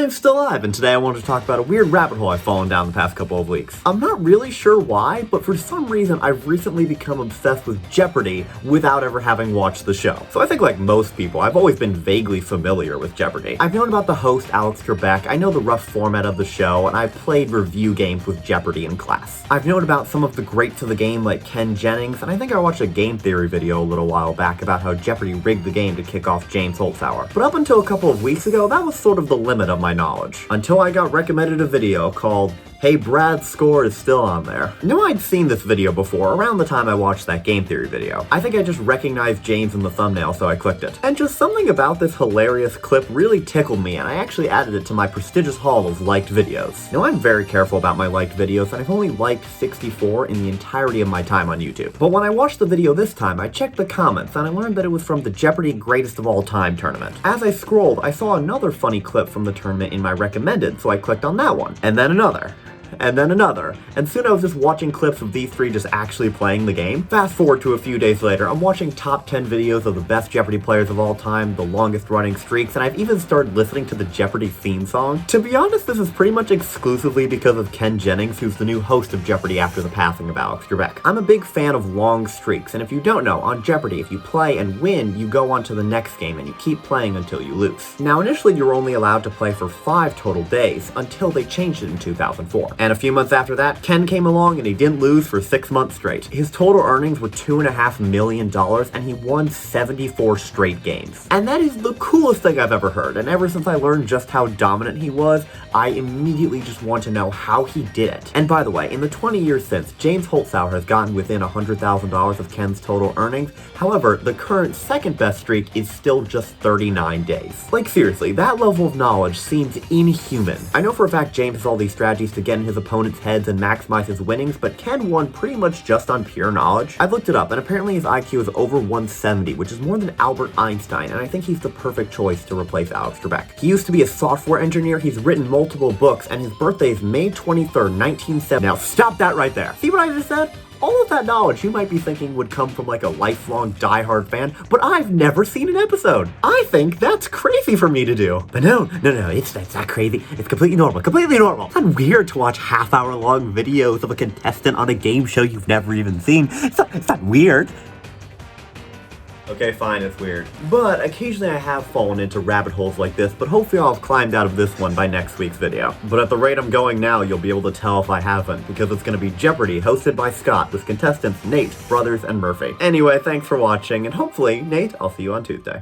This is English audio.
I'm still alive, and today I wanted to talk about a weird rabbit hole I've fallen down the past couple of weeks. I'm not really sure why, but for some reason I've recently become obsessed with Jeopardy without ever having watched the show. So I think like most people, I've always been vaguely familiar with Jeopardy. I've known about the host Alex Trebek, I know the rough format of the show, and I've played review games with Jeopardy in class. I've known about some of the greats of the game like Ken Jennings, and I think I watched a game theory video a little while back about how Jeopardy rigged the game to kick off James Holzhauer. But up until a couple of weeks ago, that was sort of the limit of my knowledge. Until I got recommended a video called Hey, Brad's score is still on there. I knew I'd seen this video before, around the time I watched that game theory video. I think I just recognized James in the thumbnail, so I clicked it. And just something about this hilarious clip really tickled me, and I actually added it to my prestigious haul of liked videos. Now, I'm very careful about my liked videos, and I've only liked 64 in the entirety of my time on YouTube. But when I watched the video this time, I checked the comments, and I learned that it was from the Jeopardy Greatest of All Time tournament. As I scrolled, I saw another funny clip from the tournament in my recommended, so I clicked on that one. And then another. And then another, and soon I was just watching clips of these three just actually playing the game. Fast forward to a few days later, I'm watching top 10 videos of the best Jeopardy players of all time, the longest running streaks, and I've even started listening to the Jeopardy theme song. To be honest, this is pretty much exclusively because of Ken Jennings, who's the new host of Jeopardy after the passing of Alex Trebek. I'm a big fan of long streaks, and if you don't know, on Jeopardy, if you play and win, you go on to the next game and you keep playing until you lose. Now, initially you were only allowed to play for 5 total days, until they changed it in 2004. And a few months after that, Ken came along and he didn't lose for 6 months straight. His total earnings were $2.5 million and he won 74 straight games. And that is the coolest thing I've ever heard, and ever since I learned just how dominant he was, I immediately just want to know how he did it. And by the way, in the 20 years since, James Holzhauer has gotten within $100,000 of Ken's total earnings. However, the current second best streak is still just 39 days. Like seriously, that level of knowledge seems inhuman. I know for a fact James has all these strategies to get in his opponent's heads and maximize his winnings, but Ken won pretty much just on pure knowledge. I've looked it up, and apparently his IQ is over 170, which is more than Albert Einstein, and I think he's the perfect choice to replace Alex Trebek. He used to be a software engineer, he's written multiple books, and his birthday is May 23rd, 1970. Now stop that right there. See what I just said? All of that knowledge you might be thinking would come from like a lifelong diehard fan, but I've never seen an episode. I think that's crazy for me to do. But no, it's not crazy. It's completely normal, It's not weird to watch half-hour-long videos of a contestant on a game show you've never even seen. It's not weird. Okay, fine, it's weird. But occasionally I have fallen into rabbit holes like this, but hopefully I'll have climbed out of this one by next week's video. But at the rate I'm going now, you'll be able to tell if I haven't, because it's going to be Jeopardy, hosted by Scott, with contestants Nate, Brothers, and Murphy. Anyway, thanks for watching, and hopefully, Nate, I'll see you on Tuesday.